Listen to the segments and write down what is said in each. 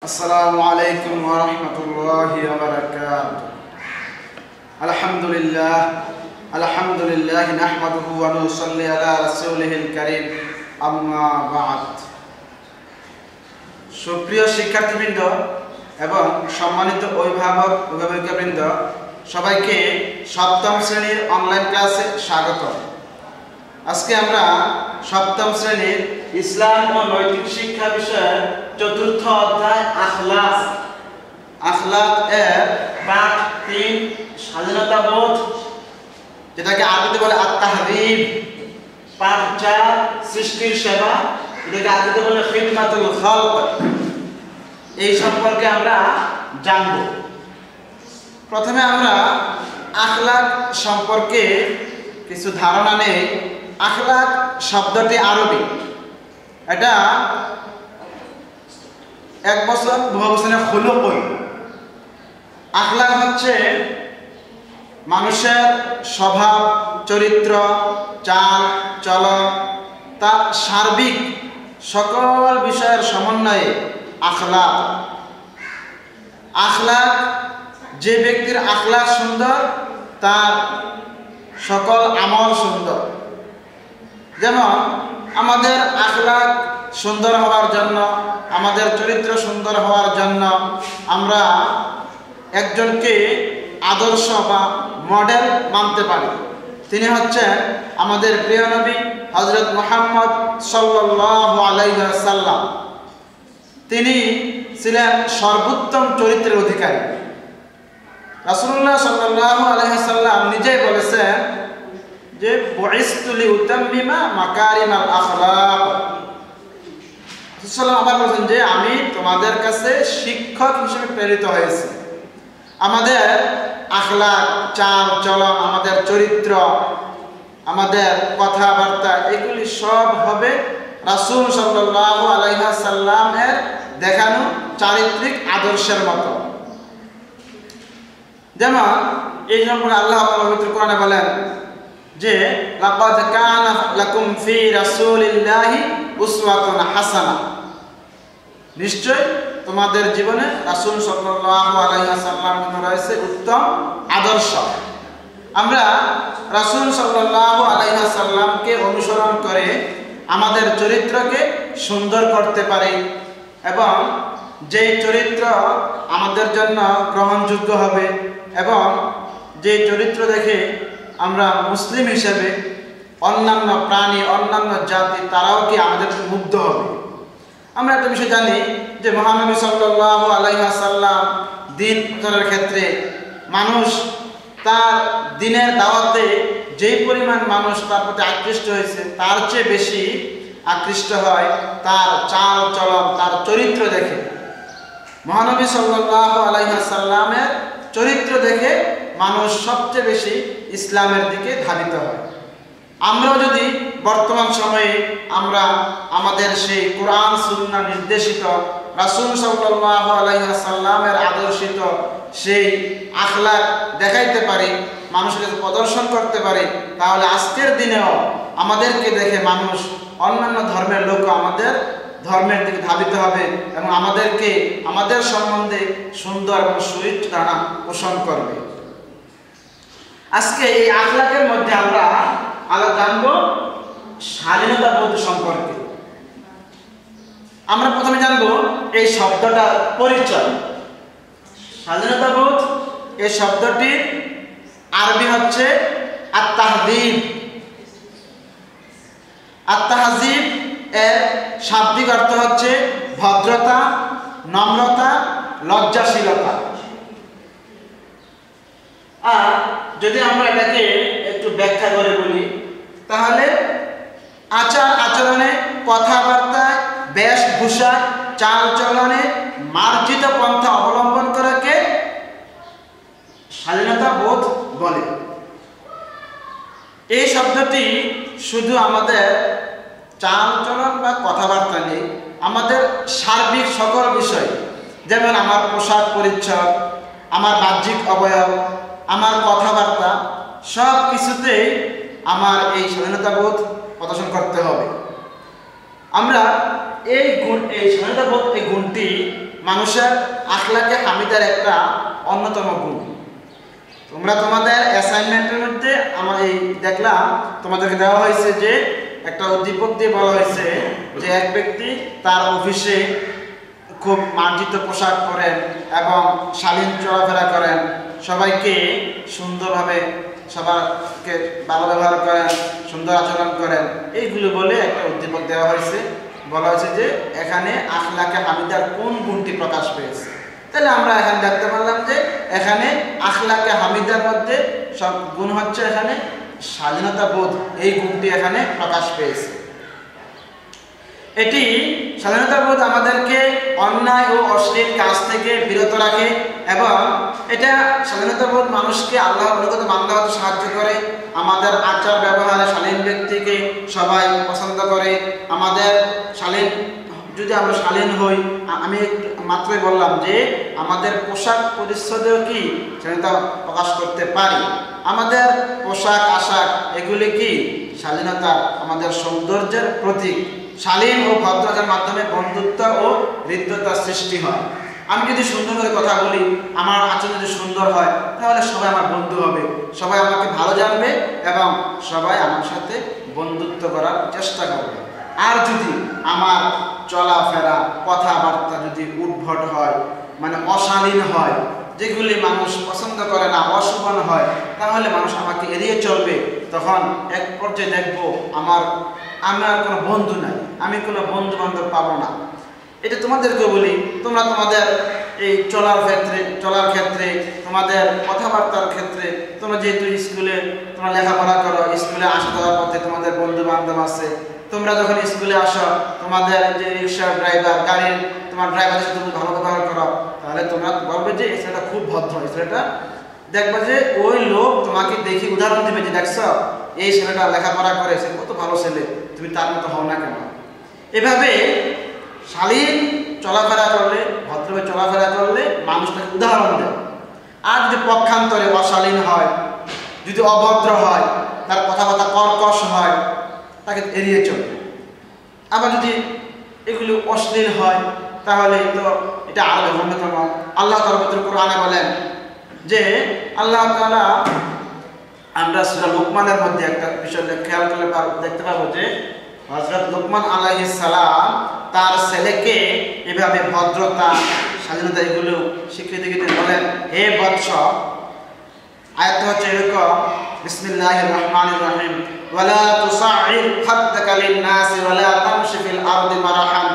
আসসালামু আলাইকুম ওয়া রাহমাতুল্লাহি ওয়া বারাকাতুহু। আলহামদুলিল্লাহ নাহমাদুহু ওয়া নুসাল্লি আলা রাসূলিহিল কারীম, আম্মা বা'দ। সুপ্রিয় শিক্ষার্থীবৃন্দ এবং সম্মানিত অভিভাবক অভিভাবিকাবৃন্দ, সবাইকে সপ্তম শ্রেণীর অনলাইন ক্লাসে স্বাগত। আজকে আমরা সপ্তম শ্রেণীর ইসলাম ও নৈতিক শিক্ষা বিষয়ের চতুর্থ অধ্যায় আখলাক এর পাঠ 3 স্বাধীনতাবোধ, যেটাকে আরবিতে বলে আত-তাহযীব, পাঠ 4 সৃষ্টির সেবা, যেটাকে আরবিতে বলে খিদমাতুল খালক, এই সম্পর্কে আমরা জানব। প্রথমে আমরা আখলাক সম্পর্কে কিছু ধারণা নেই। আখলাক শব্দটি আরবি, এটা এক বছর বহু বছরের খুলুকুন। আখলাক হচ্ছে মানুষের স্বভাব, চরিত্র, চাল চলন, তার সার্বিক সকল বিষয়ের সমন্বয়ে আখলাক। আখলাক, যে ব্যক্তির আখলাক সুন্দর তার সকল আমল সুন্দর। যেমন আমাদের আখলাক সুন্দর হওয়ার জন্য, আমাদের চরিত্র সুন্দর হওয়ার জন্য আমরা একজনকে আদর্শ বা মডেল মানতে পারি। তিনি হচ্ছেন আমাদের প্রিয় নবী হযরত মুহাম্মদ সাল্লাল্লাহু আলাইহি ওয়াসাল্লাম। তিনি ছিলেন সর্বোত্তম চরিত্রের অধিকারী। রাসূলুল্লাহ সাল্লাল্লাহু আলাইহি ওয়াসাল্লাম নিজেই বলেছেন যে বুইসতু লিউতাম্মিমা মাকারিমাল আখলাক। রাসূলুল্লাহ আবার বলেছেন যে আমি তোমাদের কাছে শিক্ষক হিসেবে প্রেরিত হয়েছি। আমাদের আখলাক, চাল চলন, আমাদের চরিত্র, আমাদের কথাবার্তা, এগুলি সব হবে রাসূল সাল্লাল্লাহু আলাইহি ওয়াসাল্লামের দেখানো চারিত্রিক আদর্শের মতো। যেমন এই সম্পর্কে আল্লাহ তাআলা পবিত্র কোরআনে বলেন যে লাকাদ কানা লাকুম ফি রাসূলিল্লাহি উসওয়াতুন হাসানাহ, নিশ্চয় তোমাদের জীবনে রাসূল সাল্লাল্লাহু আলাইহি ওয়াসাল্লামের জন্য রয়েছে উত্তম আদর্শ। আমরা রাসূল সাল্লাল্লাহু আলাইহি ওয়াসাল্লামকে অনুসরণ করে আমাদের চরিত্রকে সুন্দর করতে পারি এবং যেই চরিত্র আমাদের জন্য গ্রহণযোগ্য হবে এবং যে চরিত্র দেখে আমরা মুসলিম হিসেবে অন্যান্য প্রাণী, অন্যান্য জাতি তারাও কি আমাদের মুগ্ধ হবে। আমরা একটা বিষয় জানি যে মহানবী সাল্লাল্লাহু আলাইহি ওয়াসাল্লাম দ্বীন প্রচারের ক্ষেত্রে মানুষ তার দ্বীনের দাওয়াতে যেই পরিমাণ মানুষ তার প্রতি আকৃষ্ট হয়েছে তার চেয়ে বেশি আকৃষ্ট হয় তার চাল চলন, তার চরিত্র দেখে। মহানবী সাল্লাল্লাহু আলাইহি ওয়াসাল্লামের চরিত্র দেখে মানুষ সবচেয়ে বেশি ইসলামের দিকে ধাবিত হয়। আমরাও যদি বর্তমান সময়ে আমরা আমাদের সেই কোরআন সুন্নাহ নির্দেশিত, রাসূল সাল্লাল্লাহু আলাইহি ওয়াসাল্লামের আদর্শিত সেই আখলাক দেখাইতে পারি, মানুষকে প্রদর্শন করতে পারি, তাহলে আজকের দিনেও আমাদেরকে দেখে মানুষ, অন্যান্য ধর্মের লোকও আমাদের ধর্মের দিকে ধাবিত হবে এবং আমাদেরকে আমাদের সম্বন্ধে সুন্দর এবং সুইট ধারণা পোষণ করবে। আজকে এই আখলাকের মধ্যে আমরা জানবো স্বাধীনতাবোধ সম্পর্কে। আমরা প্রথমে জানবো এই শব্দটার পরিচয়। স্বাধীনতাবোধ এই শব্দটির আরবি হচ্ছে আত-তাহযীব। আত-তাহযীব এর শাব্দিক অর্থ হচ্ছে ভদ্রতা, নম্রতা, লজ্জাশীলতা। আর যদি আমরা এটাকে একটু ব্যাখ্যা করে বলি তাহলে আচার আচরণে, কথাবার্তায়, বেশভূষা, চাল চলনে মার্জিত পন্থা অবলম্বন করাকে স্বাধীনতা বোধ বলে। এই শব্দটি শুধু আমাদের চাল চলন বা কথাবার্তা নেই, আমাদের সার্বিক সকল বিষয়, যেমন আমার পোশাক পরিচ্ছদ, আমার বাহ্যিক অবয়ব, আমার কথাবার্তা, সব কিছুতেই আমার এই স্বাধীনতাবোধ প্রদর্শন করতে হবে। আমরা এই স্বাধীনতাবোধ এই গুণটি মানুষের আখলাকে হামিদার একটা অন্যতম গুণ। তোমরা তোমাদের অ্যাসাইনমেন্টের মধ্যে আমার এই দেখলাম তোমাদেরকে দেওয়া হয়েছে যে একটা উদ্দীপক দিয়ে বলা হয়েছে যে এক ব্যক্তি তার অফিসে খুব মার্জিত পোশাক পরেন এবং শালীন চলাফেরা করেন, সবাইকে সুন্দরভাবে সবাইকে ভালো ব্যবহার করেন, সুন্দর আচরণ করেন, এইগুলো বলে একটা উদ্দীপক দেওয়া হয়েছে। বলা হয়েছে যে এখানে আখলাকে হামিদার কোন গুণটি প্রকাশ পেয়েছে। তাহলে আমরা এখানে দেখতে পারলাম যে এখানে আখলাকে হামিদার মধ্যে সব গুণ হচ্ছে এখানে স্বাধীনতা বোধ, এই গুণটি এখানে প্রকাশ পেয়েছে। এটি স্বাধীনতা বোধ আমাদেরকে অন্যায় ও অশ্লীল কাজ থেকে বিরত রাখে এবং এটা স্বাধীনতা বোধ মানুষকে আল্লাহর অনুগত বান্দা হতে সাহায্য করে। আমাদের আচার ব্যবহারে শালীন ব্যক্তিকে সবাই পছন্দ করে। আমাদের শালীন যদি আমরা শালীন হই, আমি মাত্রই বললাম যে আমাদের পোশাক পরিচ্ছদেও কি স্বাধীনতা প্রকাশ করতে পারি। আমাদের পোশাক আশাক এগুলি কি স্বাধীনতা, আমাদের সৌন্দর্যের প্রতীক। শালীন ও ভদ্রতার মাধ্যমে বন্ধুত্ব ও হৃদ্যতার সৃষ্টি হয়। আমি যদি সুন্দর করে কথা বলি, আমার আচরণ যদি সুন্দর হয়, তাহলে সবাই আমার বন্ধু হবে, সবাই আমাকে ভালো জানবে এবং সবাই আমার সাথে বন্ধুত্ব করার চেষ্টা করবে। আর যদি আমার চলাফেরা কথাবার্তা যদি উদ্ভট হয়, মানে অশালীন হয়, যেগুলি মানুষ পছন্দ করে না, অশোভন হয়, তাহলে মানুষ আমাকে এড়িয়ে চলবে। তখন এক পর্যায়ে দেখবো আমার কোনো বন্ধু নাই, আমি কোনো বন্ধু বান্ধব পাবো না। এটা তোমাদেরকে বলি, তোমরা তোমাদের এই চলার ক্ষেত্রে তোমাদের কথাবার্তার ক্ষেত্রে, তোমরা যেহেতু স্কুলে তোমরা লেখাপড়া করো, স্কুলে আসা যাওয়ার পথে তোমাদের বন্ধু বান্ধব আছে, তোমরা যখন স্কুলে আসো তোমাদের যে রিক্সার ড্রাইভার, গাড়ির তোমার ড্রাইভারের সাথে তুমি ভালো ব্যবহার করো, তাহলে তোমরা বলবে যে এই ছেলেটা খুব ভদ্র, এই ছেলেটা দেখবে যে ওই লোক তোমাকে দেখি উদাহরণ দিবে যে দেখছো এই ছেলেটা লেখাপড়া করে, সে কত ভালো ছেলে, তুমি তার মতো হও না কেন। এভাবে শালীন চলাফেরা করলে, ভদ্রভাবে চলাফেরা করলে মানুষ তাকে উদাহরণ দেয়। আর যদি পক্ষান্তরে অশালীন হয়, যদি অভদ্র হয়, তার কথাবার্তা কর্কশ হয়, তাকে এড়িয়ে চলবে। আবার যদি এগুলো অশ্লীল হয়, তাহলে তো এটা আরো অন্যতম। আল্লাহ তাআলা পবিত্র কোরআনে বলেন যে আল্লাহ তাআলা, আমরা সূরা লুকমানের মধ্যে একটা বিষয় খেয়াল করলে দেখতে পাবো যে হযরত লুকমান আলাইহিস সালাম তার ছেলেকে এভাবে ভদ্রতা, স্বাধীনতা এগুলো স্বীকৃতি দিতে বলেন, হে বৎস, আয়াত হচ্ছে এরকম, বিসমিল্লাহির রহমানির রহিম, ওয়ালা তুসাইর খাদ্দাকা লিন-নাসি ওয়ালা তামশি ফিল আরদি মারাহান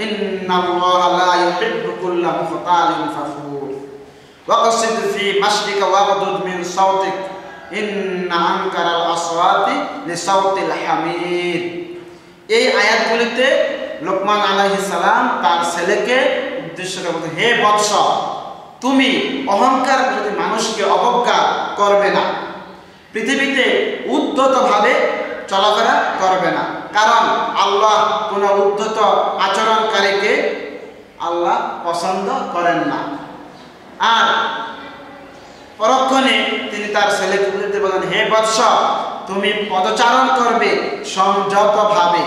ইন্নাল্লাহা লা ইউহিব্বু কুল্লা মুখতালিন ফাখুর ওয়াকসিদ ফি মাশরিকা ওয়াগদুদ মিন সাওতিক ইন্না আনকারাল আসওয়াতি লিসাওতিল হামির। এই আয়াতগুলিতে লোকমান আলাইহিস সালাম তার ছেলেকে উদ্দেশ্য করে বলতে, হে বৎস, তুমি অহংকার যদি মানুষকে অবজ্ঞা করবে না, পৃথিবীতে উদ্ধতভাবে চলাফেরা করবে না, কারণ আল্লাহ কোনো উদ্ধত আচরণকারীকে আল্লাহ পছন্দ করেন না। আর পরক্ষণে তিনি তার ছেলেকে বলতে বলেন, হে বৎস, তুমি পদচারণ করবে সংযতভাবে,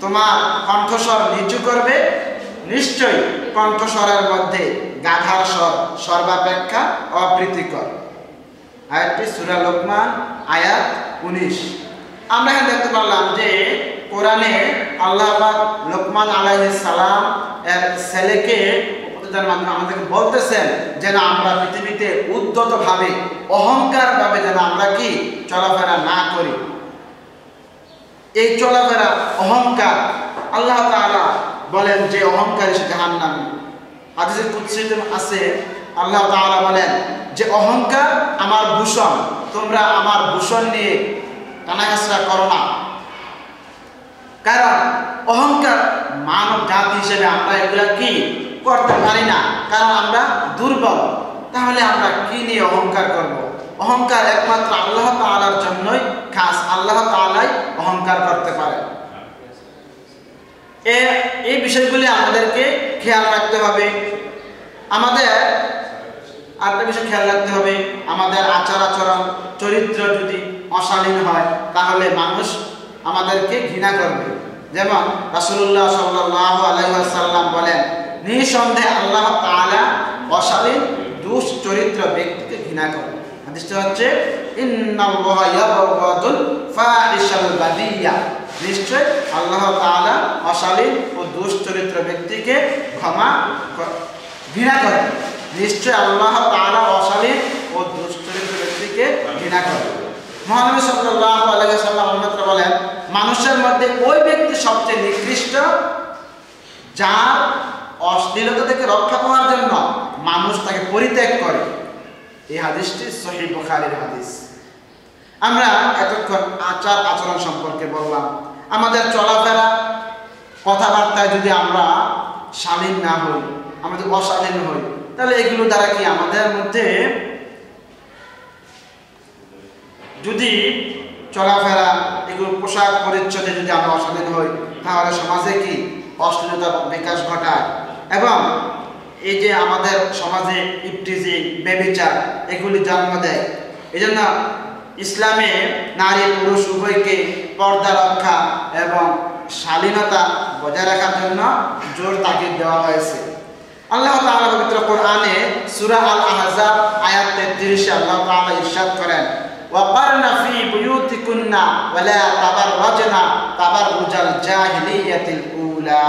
তোমার কণ্ঠস্বর নিচু করবে, নিশ্চয়ই কণ্ঠস্বরের মধ্যে গাধার স্বর সর্বাপেক্ষা অপ্রীতিকর। আয়াতটি সূরা লোকমান আয়াত 19। আমরা এখানে দেখতে পারলাম যে কোরআনে আল্লাহ পাক লোকমান আলাইহিস সালাম এর ছেলেকে উপদেশের মাধ্যমে আমাদেরকে বলতেছেন যেন আমরা পৃথিবীতে উদ্ধতভাবে, অহংকারভাবে যেন আমরা কি চলাফেরা না করি। এই চলাফেরা অহংকার, আল্লাহ তাআলা বলেন যে অহংকারী সে জাহান্নামী। হাদিসে কুদসিতে আছে, আল্লাহ তাআলা বলেন যে অহংকার আমার ভূষণ, তোমরা আমার ভূষণ নিয়ে টানাহেঁচড়া করো না। কারণ অহংকার মানব জাতি হিসেবে আমরা এগুলা কি করতে পারি না, কারণ আমরা দুর্বল। তাহলে আমরা কি নিয়ে অহংকার করব? অহংকার একমাত্র আল্লাহ তাআলার জন্যই খাস, আল্লাহ তাআলাই অহংকার করতে পারে। এই বিষয়গুলি আমাদেরকে খেয়াল রাখতে হবে। আমাদের আরেকটা বিষয় খেয়াল রাখতে হবে, আমাদের আচার আচরণ চরিত্র যদি অশালীন হয় তাহলে মানুষ আমাদেরকে ঘৃণা করবে। যেমন রাসূলুল্লাহ সাল্লাল্লাহু আলাইহি ওয়াসাল্লাম বলেন নিঃসন্দেহে আল্লাহ তাআলা অশালীন দুশ্চরিত্র ব্যক্তিকে ঘৃণা করেন। হাদিসটা হচ্ছে ইন্নাল্লাহা ইয়াবগাদুল ফাহিশাল বাদিয়া, নিশ্চয় আল্লাহ তাআলা অশালীন ও দুশ্চরিত্র ব্যক্তিকে ঘৃণা করেন। নিশ্চয় আল্লাহ তাআলা অশালীন ও দুশ্চরিত্র ব্যক্তিকে ঘৃণা করেন। মহানবী সাল্লাল্লাহু আলাইহি ওয়াসাল্লাম অন্যত্র বলেন, মানুষের মধ্যে ওই ব্যক্তি সবচেয়ে নিকৃষ্ট যার অশ্লীলতা থেকে রক্ষা পাওয়ার জন্য মানুষ তাকে পরিত্যাগ করে। এই হাদিসটি সহিহ বুখারীর হাদিস। আমরা এতক্ষণ আচার আচরণ সম্পর্কে বললাম। আমাদের চলাফেরা কথাবার্তায় যদি আমরা শালীন না হই, আমরা যদি অশালীন হই, তাহলে এগুলো দ্বারা কি আমাদের মধ্যে যদি চলাফেরা এগুলো পোশাক পরিচ্ছদে যদি আমরা অশালীন হই, তাহলে সমাজে কি অশ্লীলতার বিকাশ ঘটায় এবং এই যে আমাদের সমাজে ইফটিজিং, ব্যভিচার এগুলি জন্ম দেয়। এজন্য ইসলামে নারী পুরুষ উভয়কে পর্দা রক্ষা এবং শালীনতা বজায় রাখার জন্য জোর তাগিদ দেওয়া হয়েছে। আল্লাহ তাআলা পবিত্র কোরআনে সূরা আল আহজাব আয়াত 33 আল্লাহ তাআলা ইরশাদ করেন, ওয়াকারনা ফি বুয়ুতিকুন্না ওয়ালা তাবাররাজনা তাবাররুজাল জাহিলিয়াতিল উলা,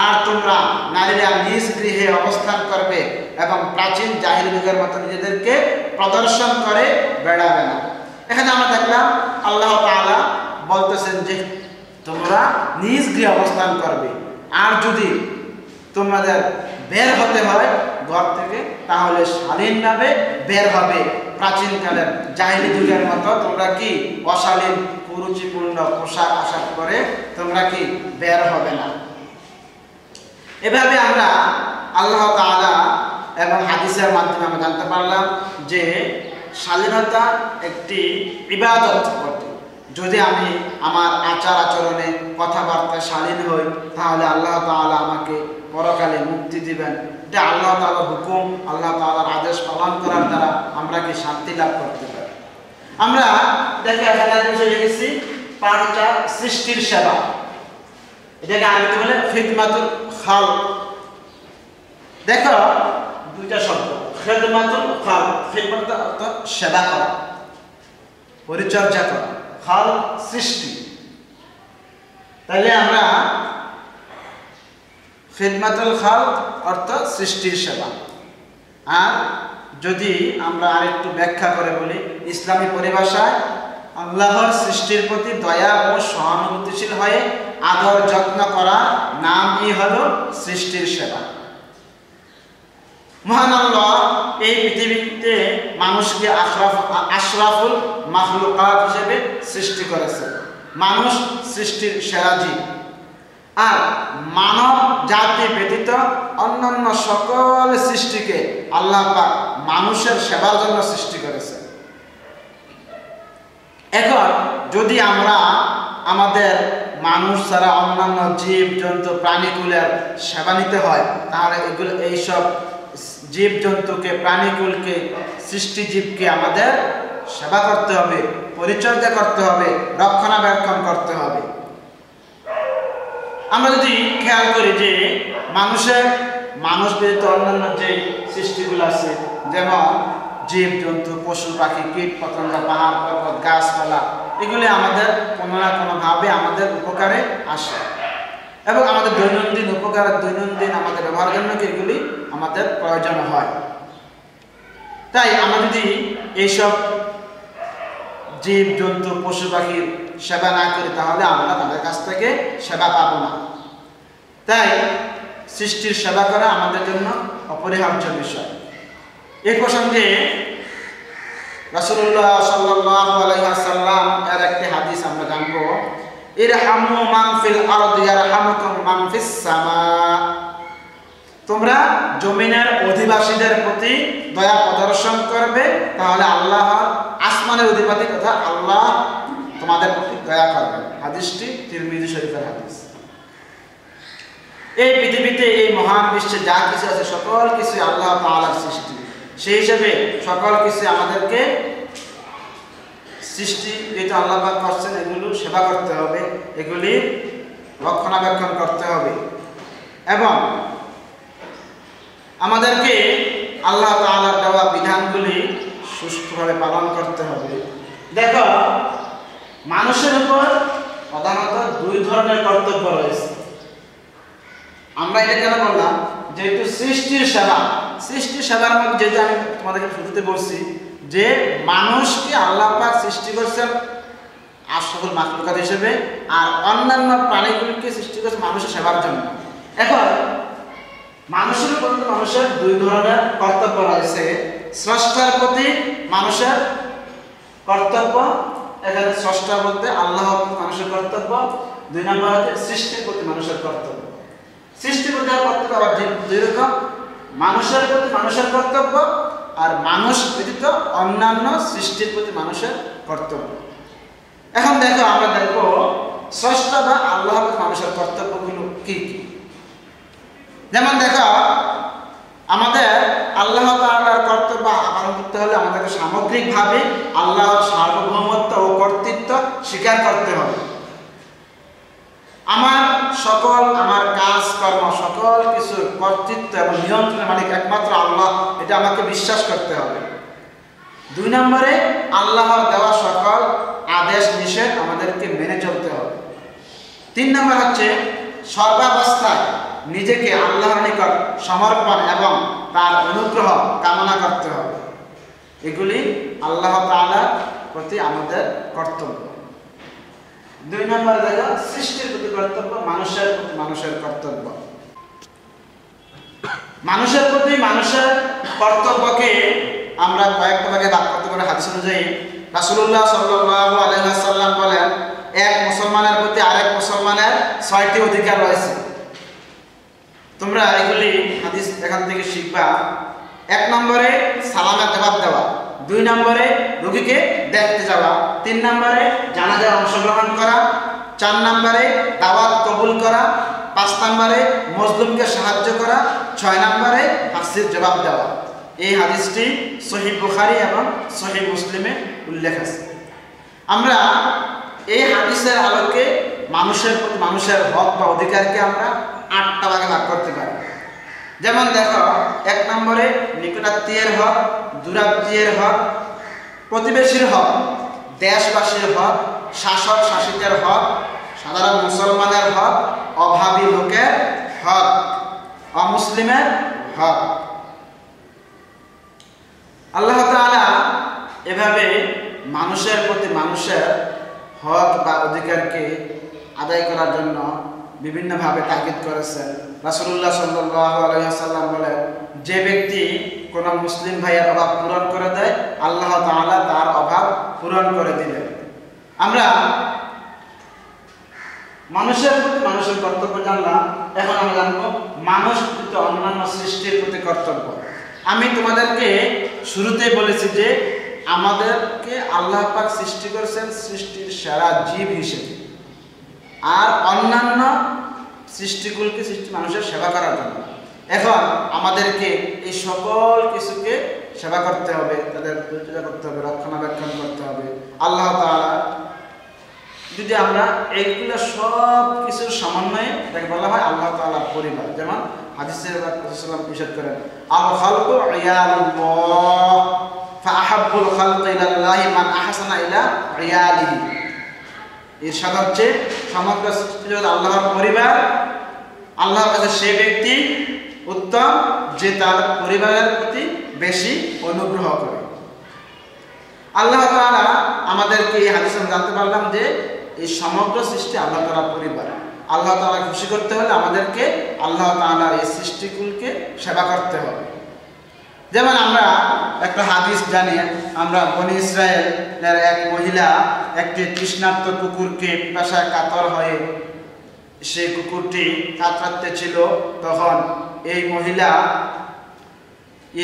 আর তোমরা নারীরা নিজ গৃহে অবস্থান করবে এবং প্রাচীন জাহিলি যুগের মতো নিজেদেরকে প্রদর্শন করে বেড়াবে না। এখানে আমরা দেখলাম আল্লাহ তাআলা বলতেছেন যে তোমরা নিজ গৃহে অবস্থান করবে, আর যদি তোমাদের বের হতে হয় ঘর থেকে তাহলে শালীনভাবে বের হবে। প্রাচীনকালের জাহিলি যুগের মতো তোমরা কি অশালীন কুরুচিপূর্ণ পোশাক আশাক করে তোমরা কি বের হবে না। এভাবে আমরা আল্লাহ তাআলা এবং হাদিসের মাধ্যমে আমরা জানতে পারলাম যে শালীনতা একটি ইবাদত বটে। যদি আমি আমার আচার আচরণে কথাবার্তায় শালীন হই, তাহলে আল্লাহ তাআলা আমাকে পরকালে মুক্তি দিবেন। এটা আল্লাহ তাআলার হুকুম, আল্লাহ তাআলার আদেশ পালন করার দ্বারা আমরা কি শান্তি লাভ করতে পারি। আমরা দেখে এখানে লিখেছি পাঁচটা সৃষ্টির সেবা। এটাকে আরবিতে বলে খিদমাতুল খালক। দেখো দুইটা শব্দ, খিদমাতুল খালক, খিদমাত অর্থ সেবা করা, পরিচর্যা করা, খালক সৃষ্টি। তাহলে আমরা খিদমাতুল খালক অর্থ সৃষ্টির সেবা। আর যদি আমরা আরেকটু ব্যাখ্যা করে বলি ইসলামী পরিভাষায়, আল্লাহর সৃষ্টির প্রতি দয়া ও সহানুভূতিশীল হয়ে আদর যত্ন করা নামই হলো সৃষ্টির সেবা। মহান আল্লাহ এই পৃথিবীতে মানুষকে আশরাফুল মাখলুকাত হিসেবে সৃষ্টি করেছেন। মানুষ সৃষ্টির সেরা জীব। আর মানব জাতি ব্যতীত অন্যান্য সকল সৃষ্টিকে আল্লাহ পাক মানুষের সেবার জন্য সৃষ্টি করেছেন। এখন যদি আমরা আমাদের মানুষ ছাড়া অন্যান্য জীব জন্তু প্রাণীকুলের সেবা নিতে হয়, তাহলে এগুলো এইসব জীব জন্তুকে প্রাণীকুলকে সৃষ্টিজীবকে আমাদের সেবা করতে হবে, পরিচর্যা করতে হবে, রক্ষণাবেক্ষণ করতে হবে। আমরা যদি খেয়াল করি যে মানুষ ব্যতীত অন্যান্য যে সৃষ্টিগুলো আছে, যেমন জীব জন্তু পশু পাখি কীট পতঙ্গ পাহাড় পর্বত গাছপালা, এগুলি আমাদের কোনো না কোনোভাবে আমাদের উপকারে আসে এবং আমাদের দৈনন্দিন উপকার দৈনন্দিন আমাদের ব্যবহারের জন্য এগুলি আমাদের প্রয়োজন হয়। তাই আমরা যদি এইসব জীব জন্তু পশু পাখির সেবা না করি, তাহলে আমরা তাদের কাছ থেকে সেবা পাবো না। তাই সৃষ্টির সেবা করা আমাদের জন্য অপরিহার্য বিষয়। এই প্রসঙ্গে রাসূলুল্লাহ সাল্লাল্লাহু আলাইহি ওয়াসাল্লাম এর একটি হাদিস আমরা জানব, ইরহামু মান ফিল আরদি ইয়ারহামুকুম মান ফিস সামা। তোমরা জমিনের অধিবাসীদের প্রতি দয়া প্রদর্শন করবে, তাহলে আল্লাহ আসমানের অধিপতি তথা আল্লাহ তোমাদের প্রতি দয়া করবেন। হাদিসটি তিরমিজি শরীফের হাদিস। এই পৃথিবীতে এই মহান বিশ্বে যা কিছু আছে সকল কিছু আল্লাহ তাআলার সৃষ্টি। সেই হিসেবে সকল কিছু আমাদেরকে সৃষ্টি যেটা আল্লাহ পাক করছেন এগুলো সেবা করতে হবে, এগুলি রক্ষণাবেক্ষণ করতে হবে এবং আমাদেরকে আল্লাহ তাআলার দেওয়া বিধানগুলি সুষ্ঠুভাবে পালন করতে হবে। দেখো, মানুষের উপর প্রধানত দুই ধরনের কর্তব্য রয়েছে। আমরা এটা কেন বললাম, যেহেতু সৃষ্টির সেবার মধ্যে যেটা আমি তোমাদেরকে শুরুতে বলছি যে মানুষকে আল্লাহ পাক সৃষ্টি করেছেন আসল মাখলুকাত হিসেবে, আর অন্যান্য প্রাণীগুলিকে সৃষ্টি করেছে মানুষের সেবার জন্য। এখন মানুষের প্রতি মানুষের দুই ধরনের কর্তব্য রয়েছে। স্রষ্টার প্রতি মানুষের কর্তব্য, এখানে স্রষ্টা বলতে আল্লাহর প্রতি মানুষের কর্তব্য। দুই নম্বর হচ্ছে সৃষ্টির প্রতি মানুষের কর্তব্য। সৃষ্টির প্রতি কর্তব্য আবার দুই রকম, মানুষের প্রতি মানুষের কর্তব্য আর মানুষ ব্যতীত অন্যান্য সৃষ্টির প্রতি মানুষের কর্তব্য। এখন দেখো, আমরা দেখবো স্রষ্টা বা আল্লাহর প্রতি মানুষের কর্তব্যগুলো কি কি। যেমন দেখো, আমাদের আল্লাহ তাআলার কর্তব্য পালন করতে হলে আমাদেরকে সামগ্রিকভাবে আল্লাহর সার্বভৌমত্ব ও কর্তৃত্ব স্বীকার করতে হবে। আমার কাজ কর্ম সকল কিছুর কর্তৃত্ব এবং নিয়ন্ত্রণের মালিক একমাত্র আল্লাহ, এটা আমাকে বিশ্বাস করতে হবে। দুই নম্বরে আল্লাহর দেওয়া সকল আদেশ নিষেধ আমাদেরকে মেনে চলতে হবে। তিন নম্বর হচ্ছে সর্বাবস্থায় নিজেকে আল্লাহর নিকট সমর্পণ এবং তার অনুগ্রহ কামনা করতে হবে। এগুলি আল্লাহ তাআলার প্রতি আমাদের কর্তব্য। দুই নম্বরে দেখো সৃষ্টির প্রতি কর্তব্য, মানুষের প্রতি মানুষের কর্তব্য। মানুষের প্রতি মানুষের কর্তব্যকে আমরা কয়েকটা ভাগে ভাগ করতে পারি। হাদিস অনুযায়ী রাসূলুল্লাহ সাল্লাল্লাহু আলাইহি ওয়াসাল্লাম বলেন, এক মুসলমানের প্রতি আরেক মুসলমানের ৬টি অধিকার রয়েছে। তোমরা এগুলি হাদিস এখান থেকে শিখবা। এক নম্বরে সালামের জবাব দেওয়া, দুই নম্বরে রোগীকে দেখতে যাওয়া, তিন নম্বরে জানাজায় অংশগ্রহণ করা, চার নম্বরে দাওয়াত কবুল করা, পাঁচ নম্বরে মজলুমকে সাহায্য করা, ছয় নম্বরে হাসির জবাব দেওয়া। এই হাদিসটি সহিহ বুখারী এবং সহিহ মুসলিমে উল্লেখ আছে। আমরা এই হাদিসের আলোকে মানুষের প্রতি মানুষের হক বা অধিকারকে আমরা ৮টা ভাগে ভাগ করতে পারি। যেমন দেখো, এক নম্বরে নিকটাত্মীয়ের হক, দূরাত্মীয়ের হক, প্রতিবেশীর হক, দেশবাসীর হক, শাসক শাসিতের হক, সাধারণ মুসলমানের হক, অভাবী লোকের হক, অমুসলিমের হক। আল্লাহ তাআলা এভাবে মানুষের প্রতি মানুষের হক বা অধিকারকে আদায় করার জন্য বিভিন্নভাবে তাগিদ করেছেন। রাসূলুল্লাহ সাল্লাল্লাহু আলাইহি ওয়াসাল্লাম বলেন, যে ব্যক্তি কোনো মুসলিম ভাইয়ের অভাব পূরণ করে দেয়, আল্লাহ তাআলা তার অভাব পূরণ করে দিবেন। আমরা মানুষের প্রতি মানুষের কর্তব্য জানলাম। এখন আমরা জানবো মানুষ প্রতি অন্যান্য সৃষ্টির প্রতি কর্তব্য। আমি তোমাদেরকে শুরুতেই বলেছি যে আমাদেরকে আল্লাহ পাক সৃষ্টি করেছেন সৃষ্টির সেরা জীব হিসেবে, আর অন্যান্য সৃষ্টিগুলোকে সৃষ্টি মানুষের সেবা করার জন্য। এখন আমাদেরকে এই সকল কিছুকে সেবা করতে হবে, তাদের পরিচর্যা করতে হবে, রক্ষণাবেক্ষণ করতে হবে। আল্লাহ তাআলা যদি আমরা এইগুলো সব কিছুর সমন্বয়ে তাকে বলা হয় আল্লাহ তাআলার পরিবার। যেমন হাদিসে রাসূলুল্লাহ ইরশাদ করেন, আল খালকু ইয়ালুল্লাহ ফাআহাব্বুল খালকি ইলাল্লাহি মান আহসানা ইলা ইয়ালিহি। ইরশাদ হচ্ছে সমগ্র সৃষ্টি জগৎ আল্লাহর পরিবার, আল্লাহর কাছে সেই ব্যক্তি উত্তম যে তার পরিবারের প্রতি বেশি অনুগ্রহ করে। আল্লাহ তাআলা আমাদেরকে এই হাদিসে জানতে পারলাম যে এই সমগ্র সৃষ্টি আল্লাহ তাআলার পরিবার। আল্লাহ তাআলা খুশি করতে হলে আমাদেরকে আল্লাহ তাআলার এই সৃষ্টিগুলোকে সেবা করতে হবে। যেমন আমরা একটা হাদিস জানি, আমরা বনি ইসরায়েলের এক মহিলা একটি তৃষ্ণার্ত কুকুরকে পিপাসায় কাতর হয়ে সেই কুকুরটি কাতরাতে ছিল, তখন এই মহিলা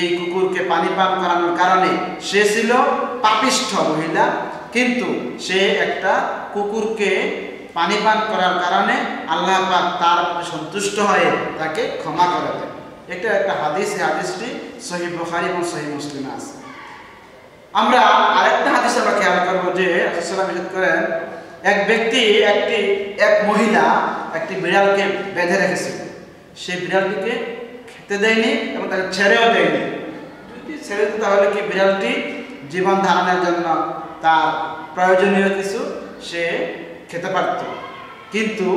এই কুকুরকে পানি পান করানোর কারণে, সে ছিল পাপিষ্ঠ মহিলা, কিন্তু সে একটা কুকুরকে পানি পান করার কারণে আল্লাহ পাক তার প্রতি সন্তুষ্ট হয়ে তাকে ক্ষমা করে দেন। এটা একটা হাদিস। এই হাদিসটি সহিহ বুখারী এবং সহিহ মুসলিমে আছে। আমরা আরেকটা হাদিস আমরা খেয়াল করবো যে রাসূলুল্লাহ ইরশাদ করেন, এক মহিলা একটি বিড়ালকে বেঁধে রেখেছিল। সেই বিড়ালটিকে খেতে দেয়নি এবং তাকে ছেড়েও দেয়নি। যদি ছেড়ে দিত তাহলে কি বিড়ালটি জীবন ধারণের জন্য তার প্রয়োজনীয় কিছু সে খেতে পারত, কিন্তু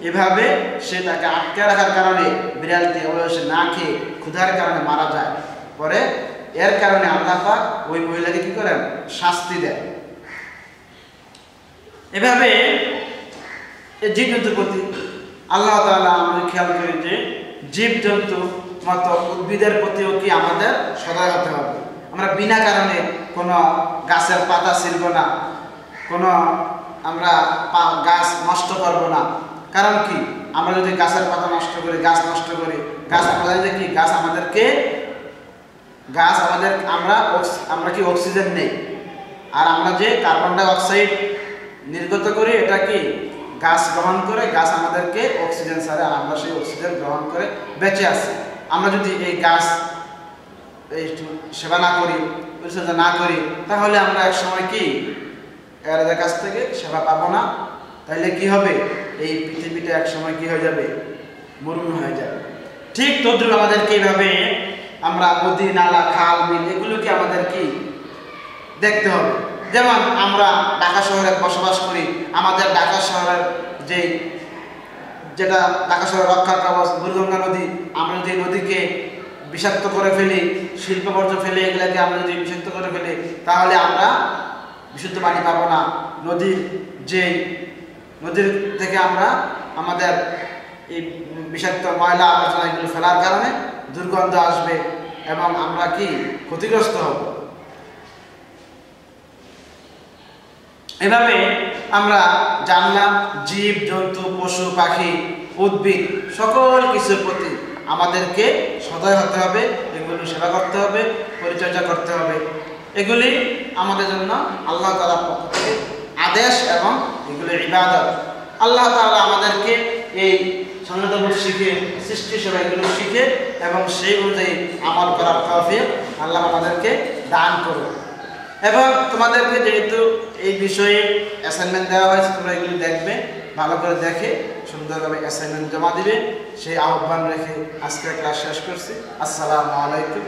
এভাবে সে তাকে আটকে রাখার কারণে বিড়ালটি অবশেষে না খেয়ে ক্ষুধার কারণে মারা যায়। পরে এর কারণে আল্লাহ পাক ওই মহিলাকে কি করেন? শাস্তি দেন। এভাবে জীবজন্তুর প্রতি আল্লাহ তাআলা আমাদের খেয়াল করি যে জীবজন্তু মতো উদ্ভিদের প্রতিও কি আমাদের সদয় হতে হবে। আমরা বিনা কারণে কোনো গাছের পাতা ছিঁড়ব না, কোনো আমরা গাছ নষ্ট করব না। কারণ কি? আমরা যদি গাছের পাতা নষ্ট করি, গাছ নষ্ট করি, গাছ আমরা জানি কি গাছ আমাদের আমরা কি অক্সিজেন নেই, আর আমরা যে কার্বন ডাই অক্সাইড নির্গত করি এটা কি গাছ গ্রহণ করে, গাছ আমাদেরকে অক্সিজেন ছাড়ে, আর আমরা সেই অক্সিজেন গ্রহণ করে বেঁচে আছি। আমরা যদি এই গাছ সেবা না করি, পরিচর্যা না করি, তাহলে আমরা এক সময় কি এর কাছ থেকে সেবা পাবো না। তাইলে কি হবে? এই পৃথিবীটা এক সময় কি হয়ে যাবে? মরুভূমি হয়ে যাবে। ঠিক তদ্রুপ আমাদেরকে এইভাবে আমরা নদী, নালা, খাল, বিল এগুলোকে আমাদের কি দেখতে হবে। যেমন আমরা ঢাকা শহরে বসবাস করি, আমাদের ঢাকা শহরের যেটা ঢাকা শহরের রক্ষা কবচ বুড়িগঙ্গা নদী, আমরা যদি নদীকে বিষাক্ত করে ফেলি, শিল্প বর্জ্য ফেলে এগুলাকে আমরা যদি বিষাক্ত করে ফেলি, তাহলে আমরা বিশুদ্ধ পানি পাবো না। নদীর থেকে আমরা আমাদের এই বিষাক্ত ময়লা আবর্জনা এগুলো ফেলার কারণে দুর্গন্ধ আসবে এবং আমরা কি ক্ষতিগ্রস্ত হব। এভাবে আমরা জানলাম জীব জন্তু, পশু পাখি, উদ্ভিদ সকল কিছুর প্রতি আমাদেরকে সদয় হতে হবে, এগুলো সেবা করতে হবে, পরিচর্যা করতে হবে। এগুলি আমাদের জন্য আল্লাহ তাআলার পক্ষ থেকে আদেশ এবং এগুলো ইবাদত। আল্লাহ তাআলা আমাদেরকে এই সনাতন শিখে, সৃষ্টি সেবা এগুলো শিখে এবং সেই অনুযায়ী আমল করার তৌফিক আল্লাহ আমাদেরকে দান করুন। এবং তোমাদেরকে যেহেতু এই বিষয়ে অ্যাসাইনমেন্ট দেওয়া হয়েছে, তোমরা এগুলি দেখবে, ভালো করে দেখে সুন্দরভাবে অ্যাসাইনমেন্ট জমা দিবে, সেই আহ্বান রেখে আজকের ক্লাস শেষ করছি। আসসালামু আলাইকুম।